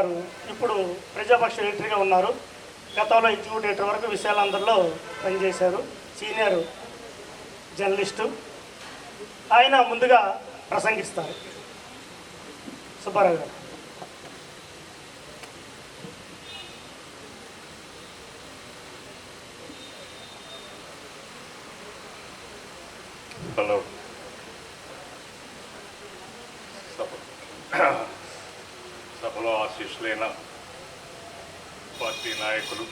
గారు ఇప్పుడు ప్రజాపక్ష ఎడిటర్గా ఉన్నారు. గతంలో ఎగ్జిక్యూటివ్ ఎడిటర్ వరకు విశాలాంధ్రలో పనిచేశారు. Senior journalist. ఆయన ముందుగా ప్రసంగిస్తారు. సుబ్బారావు గారు. హలో. సభలో ఆశీస్సులైన పార్టీ నాయకులు,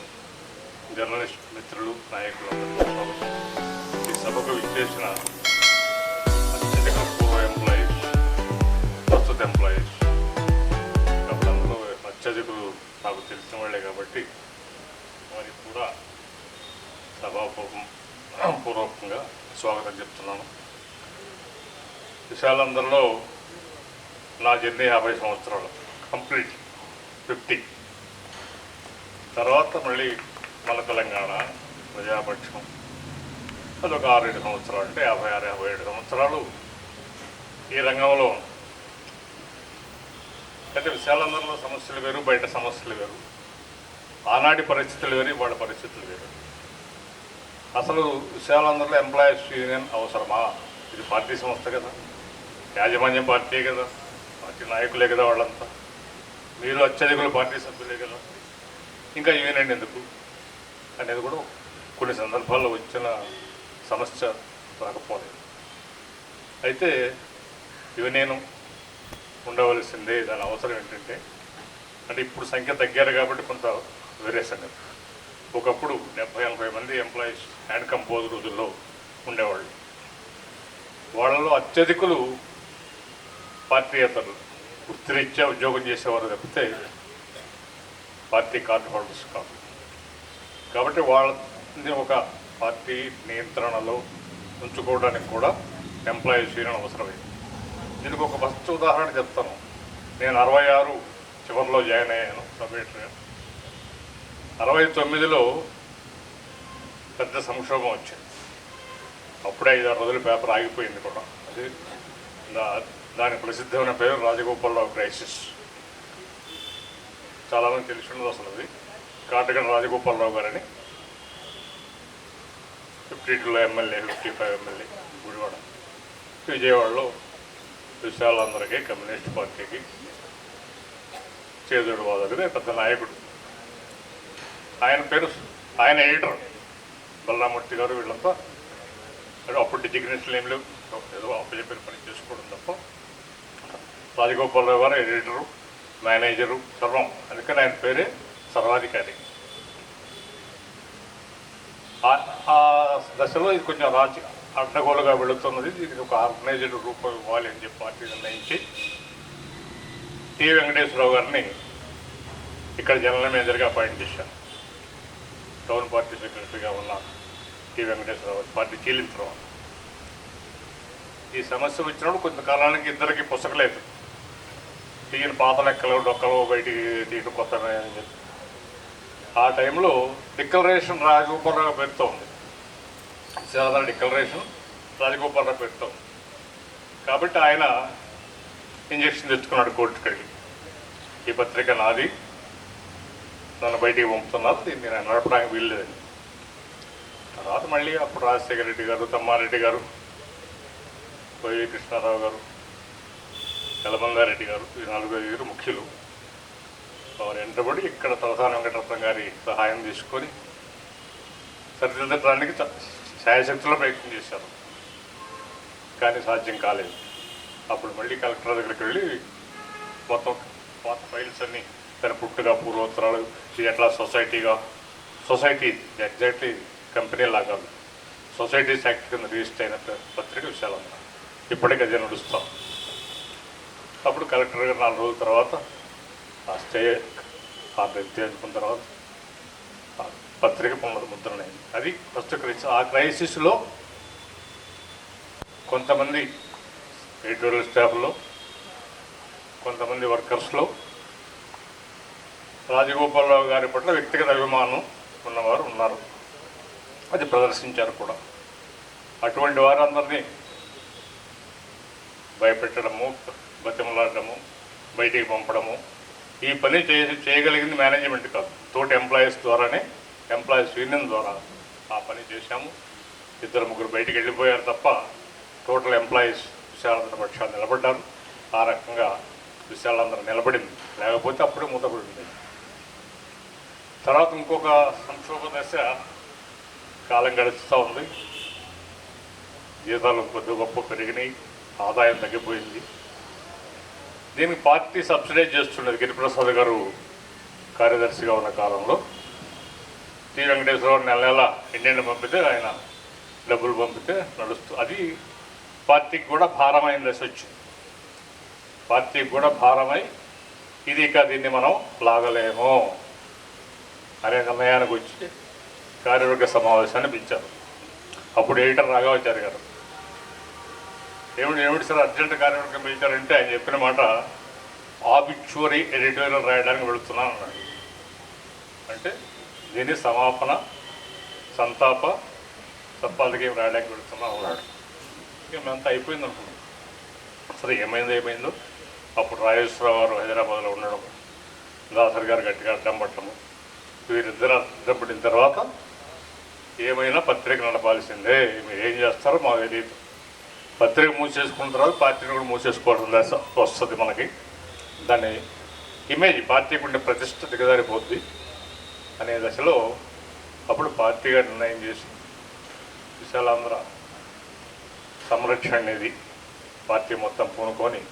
జర్నలిస్ట్ మిత్రులు, నాయకులు ఈ సభకు విచ్చేసిన అత్యధిక పూర్వ ఎంప్లాయీస్, ప్రస్తుత ఎంప్లాయీస్, అందులో అత్యధికులు నాకు తెలిసిన వాళ్ళే కాబట్టి వారికి కూడా సభాపూర్వకంగా స్వాగతం చెప్తున్నాను. విశాలాంధ్రలో నా జర్నీ 50 సంవత్సరాలు, కంప్లీట్ 50. తర్వాత మళ్ళీ మన తెలంగాణ ప్రజాపక్షం అదొక 6-7 సంవత్సరాలు, అంటే 56-57 సంవత్సరాలు ఈ రంగంలో. అయితే విశాలాంధ్రలో సమస్యలు వేరు, బయట సమస్యలు వేరు, ఆనాటి పరిస్థితులు వేరు, వాళ్ళ పరిస్థితులు వేరు. అసలు విశాలాంధ్రలో ఎంప్లాయీస్ యూనియన్ అవసరమా? ఇది పార్టీ సంస్థ కదా, యాజమాన్యం పార్టీ కదా, పార్టీ నాయకులే కదా వాళ్ళంతా, మీరు అత్యధికులు పార్టీ సభ్యులే కదా, ఇంకా యూనియన్ ఎందుకు అనేది కూడా కొన్ని సందర్భాల్లో వచ్చిన సమస్య రాకపోలేదు. అయితే యూనియన్ ఉండవలసిందే. దాని అవసరం ఏంటంటే, అంటే ఇప్పుడు సంఖ్య తగ్గారు కాబట్టి కొంత వేరే సంగతి. ఒకప్పుడు 70-80 మంది ఎంప్లాయీస్ హ్యాండ్ కంపోజ్ రోజుల్లో ఉండేవాళ్ళు. వాళ్ళలో అత్యధికులు పార్టీయేతరులు, వృత్తిరీత్యా ఉద్యోగం చేసేవారు తప్పితే పార్టీ కార్డు హోల్డర్స్ కాదు. కాబట్టి వాళ్ళని ఒక పార్టీ నియంత్రణలో ఉంచుకోవడానికి కూడా ఎంప్లాయీస్ యూనియన్ అవసరమైంది. దీనికి ఒక ఫస్ట్ ఉదాహరణ చెప్తాను. నేను 66 చివరిలో జాయిన్ అయ్యాను సబ్ఎడిటర్గా. 69లో పెద్ద సంక్షోభం వచ్చింది. అప్పుడే 5-6 రోజులు పేపర్ ఆగిపోయింది కూడా. అది దాని ప్రసిద్ధమైన పేరు రాజగోపాలరావు క్రైసిస్. చాలామంది తెలిసి ఉండదు అసలు. అది కాటగడ రాజగోపాలరావు గారని 52లో ఎమ్మెల్యే, 55 ఎమ్మెల్యే, గుడివాడ, విజయవాడలో విశాలాంధ్రకి, కమ్యూనిస్ట్ పార్టీకి చేదోడు వాదోడుగా పెద్ద నాయకుడు. ఆయన ఎడిటర్ బలరామూర్తి గారు, వీళ్ళంతా అప్పుడు డిజిగ్నేషన్లు ఏం లేవు, ఏదో అప్పచెప్పిన పని చేసుకోవడం తప్ప. రాజగోపాలరావు గారు ఎడిటరు, మేనేజరు, సర్వం. అందుకని ఆయన పేరే సర్వాధికారి. ఆ దశలో ఇది కొంచెం అడ్డగోలుగా వెళుతున్నది. దీనికి ఒక ఆర్గనైజ్డ్ రూపం ఇవ్వాలి అని చెప్పి పార్టీ నిర్ణయించి టి వెంకటేశ్వరరావు గారిని ఇక్కడ జనరల్ మేనేజర్గా అపాయింట్ చేశారు. టౌన్ పార్టీ సెక్రటరీగా ఉన్న టి వెంకటేశ్వరరావు పార్టీ చీలిన తర్వాత ఈ సమస్య వచ్చినప్పుడు కొంతకాలానికి ఇద్దరికి పుస్తకలేదు. తీయని పాత లెక్కలు, డొక్కలు బయటికి తీయడం కొత్త అని చెప్పి ఆ టైంలో డిక్లరేషన్ రాజగోపాలరావు పేరుతో ఉంది. విశాలాంధ్ర డిక్లరేషన్ రాజగోపాలరావు పేరుతో ఉంది. కాబట్టి ఆయన ఇంజక్షన్ తెచ్చుకున్నాడు కోర్టుకి వెళ్ళి, ఈ పత్రిక నాది, నన్ను బయటికి పంపుతున్నారు, దీన్ని నేను నడపడానికి వీల్లేదని. తర్వాత మళ్ళీ అప్పుడు రాజశేఖర రెడ్డి గారు, తమ్మారెడ్డి గారు, వైవి కృష్ణారావు గారు, యలమంగారెడ్డి గారు, ఈ 4-5 ముఖ్యులు వారు వెంటబడి ఇక్కడ తలసాని వెంకటరత్నం గారి సహాయం తీసుకొని సరిదిద్దడానికి శాయశక్తుల్లో ప్రయత్నం చేశారు. కానీ సాధ్యం కాలేదు. అప్పుడు మళ్ళీ కలెక్టర్ దగ్గరికి వెళ్ళి మొత్తం పాత ఫైల్స్ అన్నీ తన పుట్టుగా, పూర్వోత్తరాలు, ఇది ఎట్లా సొసైటీ ఎగ్జాక్ట్లీ కంపెనీ లాగా సొసైటీస్ యాక్ట్ కింద రిజిస్టర్ అయిన పత్రిక విశాలాంధ్ర. ఇప్పటికీ అదే నడుస్తాం. అప్పుడు కలెక్టర్ గారు 4 రోజుల తర్వాత ఆ స్టే ఆర్డర్ తెచ్చుకున్న తర్వాత పత్రిక ముద్రణైంది. అది ఫస్ట్ క్రైసిస్. ఆ క్రైసిస్లో కొంతమంది ఎడిటోరియల్ స్టాఫ్లో, కొంతమంది వర్కర్స్లో రాజగోపాలరావు గారి పట్ల వ్యక్తిగత అభిమానం ఉన్నవారు ఉన్నారు. అది ప్రదర్శించారు కూడా. అటువంటి వారందరినీ భయపెట్టడము, బతిమలాడము, బయటికి పంపడము ఈ పని చేయగలిగింది మేనేజ్మెంట్ కాదు, తోటి ఎంప్లాయీస్ ద్వారానే, ఎంప్లాయీస్ యూనియన్ ద్వారా ఆ పని చేశాము. 2-3 బయటికి వెళ్ళిపోయారు తప్ప టోటల్ ఎంప్లాయీస్ విశాలాంధ్ర పక్షాలు నిలబడ్డారు. ఆ రకంగా విశాలాంధ్ర నిలబడింది, లేకపోతే అప్పుడే మూతపడింది. తర్వాత ఇంకొక సంక్షోభ దశ కాలం గడుస్తూ ఉంది. జీతాలు కొద్ది గొప్ప పెరిగినాయి, ఆదాయం తగ్గిపోయింది. దీనికి పార్టీ సబ్సిడైజ్ చేస్తున్నది. గిరిప్రసాద్ గారు కార్యదర్శిగా ఉన్న కాలంలో టి వెంకటేశ్వరరావు నెల నెల ఇండియన్ పంపితే ఆయన డబ్బులు పంపితే నడుస్తూ, అది పార్టీకి కూడా భారమైన దశ వచ్చింది. పార్టీకి కూడా భారమై ఇది ఇక దీన్ని మనం లాగలేము అనే నిర్ణయానికి వచ్చి కార్యవర్గ సమావేశాన్ని పిలిచారు. అప్పుడు ఎడిటర్ రాఘవాచారి గారు ఏమిటి సార్ అర్జెంట్ కార్యవర్గం పిలిచారంటే ఆయన చెప్పిన మాట, ఆబిచ్యువరీ ఎడిటోరియల్ రాయడానికి వెళుతున్నాను అన్నాడు. అంటే దీని సమాపన సంతాప సంపాదకీయం రాయడానికి వెళుతున్నాం అన్నాడు. ఇక మేమంతా అయిపోయింది అనుకున్నాం. సరే ఏమైందో అప్పుడు రాజేశ్వరరావు గారు హైదరాబాద్లో ఉండడం, దాసరి గారు గట్టిగా అడ్డం పట్టము, వీరిద్దరు అడ్డం పడిన తర్వాత ఏమైనా పత్రిక నడపాల్సిందే, మీరు ఏం చేస్తారో మాకు తెలియదు. పత్రిక మూసేసుకున్న తర్వాత పార్టీని కూడా మూసేసుకోవడం దశ వస్తుంది మనకి. దాని ఇమేజ్, పార్టీకి ఉండే ప్రతిష్ట దిగజారిపోద్ది అనే దశలో అప్పుడు పార్టీగా నిర్ణయం చేసి విశాలాంధ్ర సంరక్షణ అనేది పార్టీ మొత్తం పూనుకొని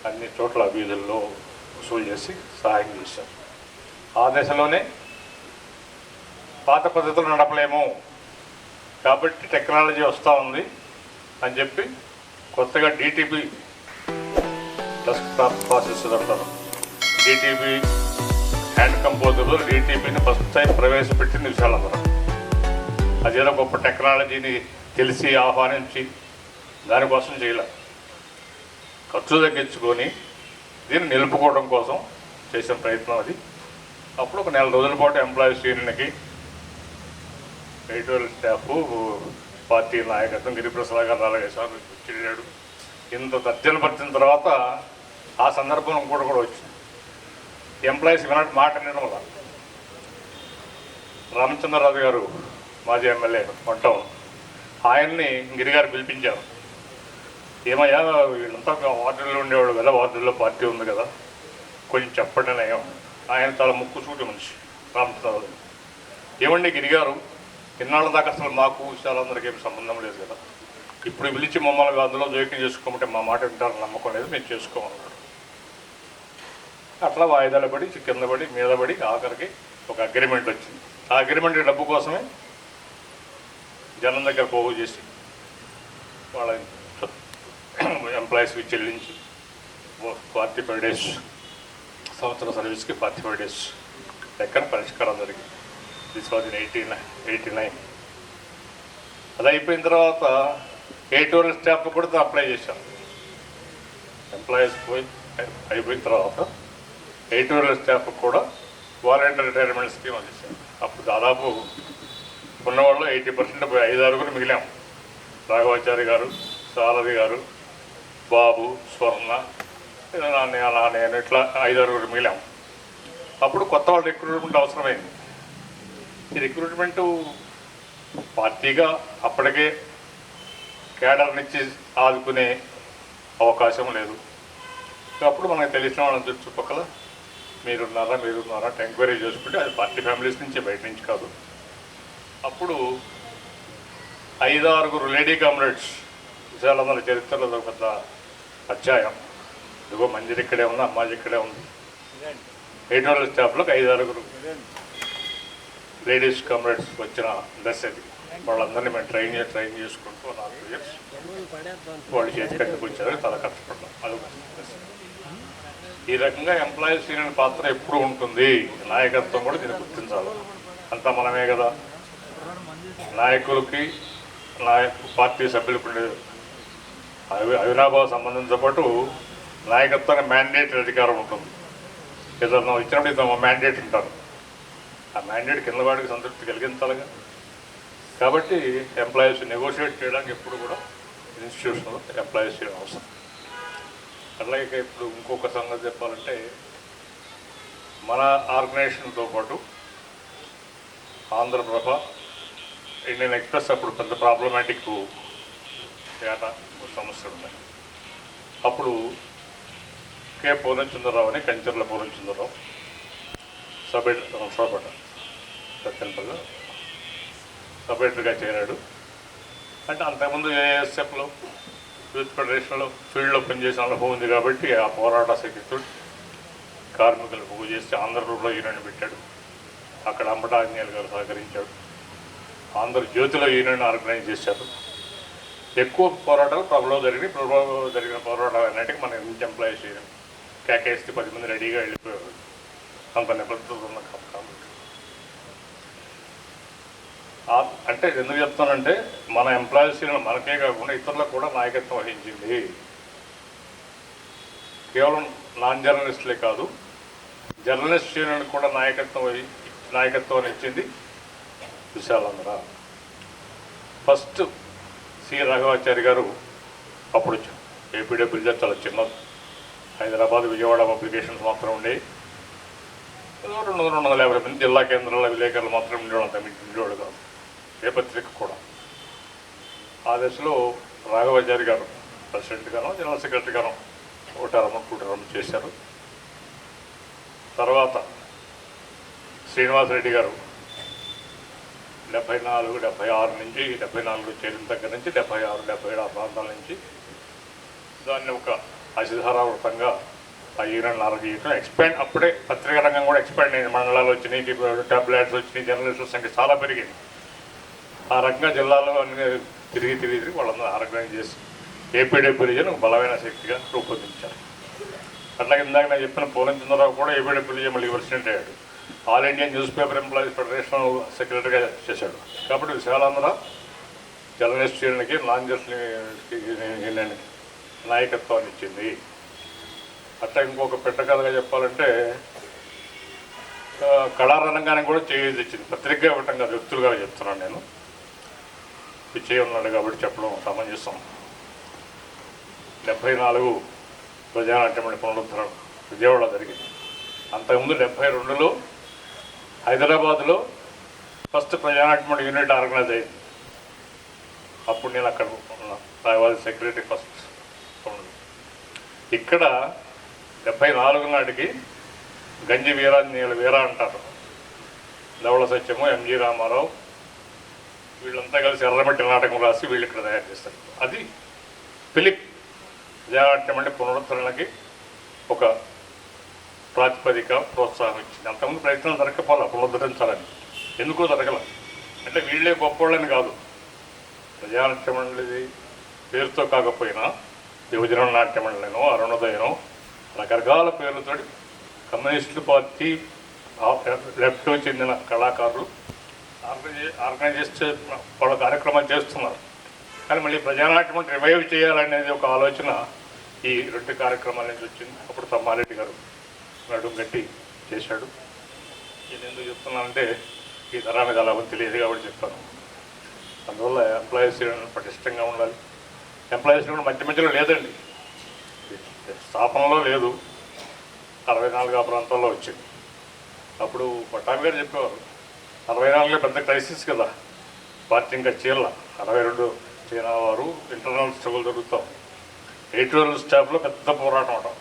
అన్ని చోట్ల వీధుల్లో వసూలు చేసి సహాయం చేశారు. ఆ దశలోనే పాత పద్ధతులు నడపలేము కాబట్టి టెక్నాలజీ వస్తూ ఉంది అని చెప్పి కొత్తగా డిటిపి డెస్క్టాప్ ప్రాసెసర్ అంటారు, డిటిపి హ్యాండ్ కంపోజర్లో డిటిపిని ఫస్ట్ టైం ప్రవేశపెట్టింది విశాలాంధ్ర. అదేదో గొప్ప టెక్నాలజీని తెలిసి ఆహ్వానించి దానికోసం చేయాల, ఖర్చు తగ్గించుకొని దీన్ని నిలుపుకోవడం కోసం చేసిన ప్రయత్నం అది. అప్పుడు ఒక 4 రోజుల పాటు ఎంప్లాయీస్ యూనియన్కి ఎడిటోరియల్ స్టాఫ్, పార్టీ నాయకత్వం, గిరిప్రసాద్ గారు 4-5 సార్లు వెళ్ళాడు. ఇంత తర్జన పట్టిన తర్వాత ఆ సందర్భం కూడా వచ్చింది. ఎంప్లాయీస్ మాట వినడం వల్ల రామచంద్రరాజు గారు మాజీ ఎమ్మెల్యే ఉంటాం, ఆయన్ని గిరిగారు పిలిపించారు. ఏమయ్యా వీళ్ళంతా వార్డుల్లో ఉండేవాడు కదా, వార్డుల్లో పార్టీ ఉంది కదా, కొంచెం చెప్పండి నయం. ఆయన చాలా ముక్కుసూటి మనిషి రామచంద్రరాజు. ఏమండి గిరిగారు, ఇన్నాళ్ళ దాకా అసలు మాకు విషయాలందరికీ ఏమి సంబంధం లేదు కదా, ఇప్పుడు పిలిచి మమ్మల్ని అందులో జోక్యం చేసుకోమంటే మా మాట వింటారని నమ్మకం లేదు, మేము చేసుకోమన్నాడు. అట్లా వాయిదాలు పడి కింద పడి మీద పడి ఆఖరికి ఒక అగ్రిమెంట్ వచ్చింది. ఆ అగ్రిమెంట్ డబ్బు కోసమే జనం దగ్గర పోగు చేసి వాళ్ళ ఎంప్లాయీస్కి చెల్లించి 45 డేస్ సంవత్సరం సర్వీస్కి 45 డేస్ లెక్కన పరిష్కారం జరిగింది. This was in 1889. అది అయిపోయిన తర్వాత ఎడిటోరియల్ స్టాఫ్ కూడా అప్లై చేశాం. ఎంప్లాయీస్ అయిపోయిన తర్వాత ఎడిటోరియల్ స్టాఫ్ కూడా వాలంటీర్ రిటైర్మెంట్ స్కీమ్ అందించాం. అప్పుడు దాదాపు ఉన్నవాళ్ళు 80% 5-6 మిగిలాం. రాఘవాచారి గారు, సారథి గారు, బాబు, స్వర్ణ, నేను ఇట్లా 5-6 మిగిలాం. అప్పుడు కొత్త వాళ్ళు రిక్రూట్మెంట్ అవసరమైంది. ఈ రిక్రూట్మెంటు పార్టీగా అప్పటికే కేడర్నిచ్చి ఆదుకునే అవకాశం లేదు. అప్పుడు మనకు తెలిసిన వాళ్ళని చుట్టుపక్కల మీరున్నారా అంటే ఎంక్వైరీ చేసుకుంటే అది పార్టీ ఫ్యామిలీస్ నుంచి, బయట నుంచి కాదు. అప్పుడు 5-6 లేడీ కామ్రేడ్స్ విశాలాంధ్ర చరిత్రలో ఒక పెద్ద అధ్యాయం. ఇదిగో మంజరి ఇక్కడే ఉంది, అమ్మాజీ ఇక్కడే ఉంది. ఎడిటోరియల్ స్టాఫ్లోకి 5-6 లేడీస్ కామ్రేడ్స్ వచ్చిన దశ అది. వాళ్ళందరినీ మేము ట్రైన్ చేసుకుంటూ 4 ఇయర్స్ వాళ్ళు చేతి కట్టుకు వచ్చారు, చాలా కష్టపడ్డాం. అదొక దశ. ఈ రకంగా ఎంప్లాయీస్ యూనియన్ పాత్ర ఎప్పుడు ఉంటుంది, నాయకత్వం కూడా దీన్ని గుర్తించాలి. అంతా మనమే కదా. నాయకులకి పార్టీ సభ్యులకు ఉండే అవినాభావ సంబంధంతో పాటు నాయకత్వానికి మ్యాండేటరీ అధికారం ఉంటుంది. ఏదన్నా ఇచ్చినప్పుడు ఇద్దరు మ్యాండేట్ ఉంటారు. ఆ మ్యాండేట్ కింద వాడికి సంతృప్తి కలిగించాలిగా. కాబట్టి ఎంప్లాయీస్ నెగోషియేట్ చేయడానికి ఎప్పుడు కూడా ఇన్స్టిట్యూషన్లో ఎంప్లాయీస్ అవసరం. అట్లాగే ఇప్పుడు ఇంకొక సంగతి చెప్పాలంటే మన ఆర్గనైజేషన్తో పాటు ఆంధ్రప్రభ, ఇండియన్ ఎక్స్ప్రెస్ అప్పుడు పెద్ద ప్రాబ్లమాటిక్ డేటా సమస్యలు ఉన్నాయి. అప్పుడు కె పూర్ణచంద్రరావు అని కంచర్ల పూర్ణచంద్రరావు సబ్ ఎడిటర్గా చేరాడు. అంటే అంతకుముందు ఏఎస్ఎఫ్లో, యూత్ ఫెడరేషన్లో ఫీల్డ్లో పనిచేసిన అనుభవం ఉంది కాబట్టి ఆ పోరాట శక్తితో కార్మికులు పోగు చేసి ఆంధ్రప్రభలో యూనియన్ పెట్టాడు. అక్కడ అంబటాంజనేయులు గారు సహకరించాడు. ఆంధ్రజ్యోతిలో యూనియన్ ఆర్గనైజ్ చేశారు. ఎక్కువ పోరాటాలు ప్రభలో జరిగిన పోరాటాలు అన్నిటికీ మన యూత్ ఎంప్లాయీస్ యూనియన్ కేకేస్తే 10 మంది రెడీగా వెళ్ళిపోయారు. అంత నిబద్ధత ఉన్న కాబట్టి. అంటే ఎందుకు చెప్తానంటే మన ఎంప్లాయీస్ యూనియన్ మనకే కాకుండా ఇతరులకు కూడా నాయకత్వం వహించింది. కేవలం నాన్ జర్నలిస్టులే కాదు, జర్నలిస్ట్ యూనియన్ కూడా నాయకత్వం ఇచ్చింది విశాలాంధ్ర. ఫస్ట్ సి రాఘవాచారి గారు అప్పుడు ఏపీడబ్ల్యూజీ చాలా చిన్నది, హైదరాబాద్ విజయవాడ పబ్లికేషన్స్ మాత్రం ఉండేవి. 250 మంది జిల్లా కేంద్రాల విలేకరులు మాత్రం ఉండేవాడు కాదు, ఏ పత్రిక కూడా. ఆ దశలో రాఘవాచారి గారు ప్రెసిడెంట్గానో జనరల్ సెక్రటరీగానో 1 టర్మ్ చేశారు. తర్వాత శ్రీనివాసరెడ్డి గారు 74, 76 నుంచి 74 చేరిన దగ్గర నుంచి 76, 77 ఆ ప్రాంతాల నుంచి దాన్ని ఒక అసిధారావృతంగా ఆ యూనియన్ ఆరోగ్యం ఎక్స్పాండ్. అప్పుడే పత్రికా రంగం కూడా ఎక్స్పాండ్ అయింది. మండలాలు వచ్చినాయి, టాబ్లెట్స్ వచ్చినాయి, జర్నలిస్టుల సంఖ్య చాలా పెరిగింది. ఆ రకంగా జిల్లాలో అన్ని తిరిగి వాళ్ళందరూ ఆర్గనైజ్ చేసి ఏపీడబ్ల్యూజీని ఒక బలమైన శక్తిగా రూపొందించారు. అట్లాగే ఇందాక నేను చెప్పిన పూర్ణచంద్రరావు కూడా ఏపీడబ్ల్యూజీ మళ్ళీ ప్రెసిడెంట్ అయ్యాడు. All India news paper employees federation సెక్రటరీగా చేశాడు. కాబట్టి విశాలాంధ్ర జర్నలిస్ట్ యూనియన్కి, నాన్ జర్నలిస్ట్ యూనియన్కి నాయకత్వాన్ని ఇచ్చింది. అట్లా ఇంకొక పెట్టకథగా చెప్పాలంటే కళారంగానికి కూడా చేయించింది. పత్రిక ఇవ్వటం కాదు, వ్యక్తులుగా చెప్తున్నాను నేను. పిచ్చయ్య ఉన్నాడు కాబట్టి చెప్పడం సమంజసం. 74 ప్రజానాట్యం పునరుద్ధరణ విజయవాడ జరిగింది. అంతకుముందు 72లో హైదరాబాద్లో ఫస్ట్ ప్రజానాట్యం యూనిట్ ఆర్గనైజ్ అయింది. అప్పుడు నేను అక్కడ రాయవాది సెక్రటరీ ఫస్ట్. ఇక్కడ 74 నాటికి గంజి వీరా అంటారు. ధవళ సత్యము, ఎంజి రామారావు వీళ్ళంతా కలిసి ఎర్రమట్టి నాటకం రాసి వీళ్ళు ఇక్కడ తయారు చేస్తారు. అది ఫిలిప్ ప్రజానాట్యం పునరుద్ధరణకి ఒక ప్రాతిపదిక, ప్రోత్సాహం ఇచ్చింది. అంతకుముందు ప్రయత్నం జరగకపోవాలి పునరుద్ధరించాలని. ఎందుకో జరగల అంటే వీళ్ళే గొప్పవాళ్ళని కాదు. ప్రజానాట్య మండలి పేరుతో కాకపోయినా యువజన నాట్య మండలినో, అరుణోదయనో రకరకాల పేర్లతో కమ్యూనిస్టు పార్టీ లెఫ్ట్లో చెందిన కళాకారులు ఆర్గనైజ్ వాళ్ళ కార్యక్రమాలు చేస్తున్నారు. కానీ మళ్ళీ ప్రజానాట్యం రివైవ్ చేయాలనేది ఒక ఆలోచన ఈ 2 కార్యక్రమాల నుంచి వచ్చింది. అప్పుడు తమ్మారెడ్డి గారు నడుం గట్టి చేశాడు. నేను ఎందుకు చెప్తున్నానంటే ఈ తరానికి అలా తెలియదు కాబట్టి చెప్తాను. అందువల్ల ఎంప్లాయీస్ పటిష్టంగా ఉండాలి. ఎంప్లాయీస్ కూడా మధ్యలో లేదండి, స్థాపనలో లేదు, 64 ప్రాంతాల్లో వచ్చింది. అప్పుడు పట్టాభి గారు చెప్పేవారు 64లో పెద్ద క్రైసిస్ కదా, పార్టీ ఇంకా చీరల 62 చైనా వారు ఇంటర్నల్ స్ట్రగుల్ జరుగుతాం. ఎడిటోరియల్ స్టాఫ్లో పెద్ద పోరాటం అవడం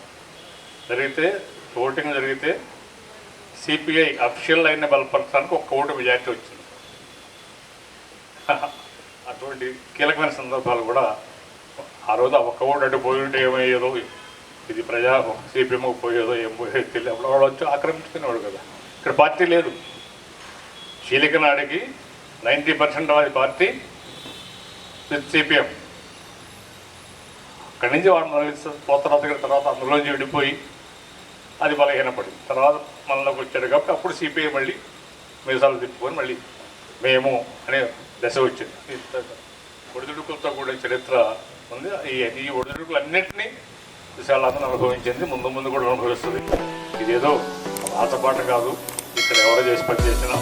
జరిగితే, ఓటింగ్ జరిగితే సిపిఐ అఫీషియల్ లైన్ని బలపరచడానికి 1 ఓటు మెజార్టీ వచ్చింది. అటువంటి కీలకమైన సందర్భాలు కూడా ఆ రోజు ఆ 1 ఓటు అటు పోయి ఉంటే ఏమయ్యేదో, ఇది సిపిఎంకు పోయేదో ఏం పోయేదో తెలియదు. అప్పుడు వాళ్ళు వచ్చి ఆక్రమించుకునేవాడు కదా. ఇక్కడ పార్టీ లేదు. చీలిక నాడికి 90% అది పార్టీ విత్ సిపిఎం. అక్కడి నుంచి వాడు తర్వాత అందులోంచి విడిపోయి అది బలహీనపడింది. తర్వాత మనలోకి వచ్చాడు కాబట్టి అప్పుడు సిపిఐ మళ్ళీ మీసాలు తిప్పుకొని మళ్ళీ మేము అనే దశ వచ్చింది. ఒడిదుడుకులతో కూడిన చరిత్ర ఉంది. ఈ ఒడిదుడుకులన్నింటినీ విశాలాంధ్ర అనుభవించింది, ముందు కూడా అనుభవిస్తుంది. ఇదేదో ఆటపాట కాదు. ఇక్కడ ఎవరో చేసి పనిచేసినా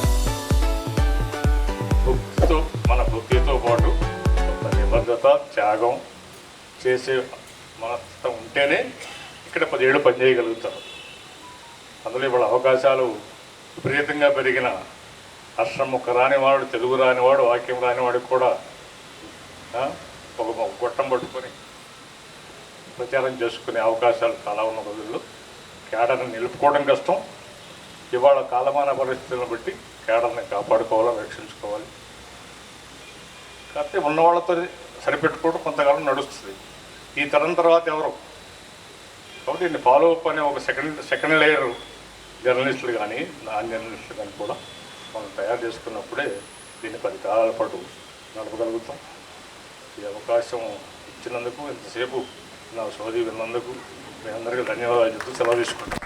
మన బుద్ధితో పాటు కొంత నిబద్ధత, త్యాగం చేసే మనస్తత్వం ఉంటేనే ఇక్కడ 10 ఏళ్ళు పనిచేయగలుగుతారు. అందులో ఇవాళ అవకాశాలు విపరీతంగా పెరిగిన అక్షరం ముక్క రానివాడు, తెలుగు రానివాడు, వాక్యం రానివాడికి కూడా ఒక గొట్టం పట్టుకొని ప్రచారం చేసుకునే అవకాశాలు చాలా ఉన్న రోజుల్లో కేడర్ని నిలుపుకోవడం కష్టం. ఇవాళ కాలమాన పరిస్థితులను బట్టి కేడర్ని కాపాడుకోవాలి, రక్షించుకోవాలి. కాకపోతే ఉన్న వాళ్ళతో సరిపెట్టుకోవడం కొంతకాలం నడుస్తుంది. ఈ తరం తర్వాత ఎవరు కాబట్టి దీన్ని ఫాలో అప్ అనే ఒక సెకండ్ లేయర్ జర్నలిస్టులు కానీ నాన్ జర్నలిస్టులు కానీ కూడా మనం తయారు చేసుకున్నప్పుడే దీన్ని 10 కాలాల పాటు నడపగలుగుతాం. ఈ అవకాశం ఇచ్చినందుకు, ఇంతసేపు నా సోదరి విన్నందుకు మీ అందరికీ ధన్యవాదాలు చెప్తూ సెలవు తీసుకుంటాం.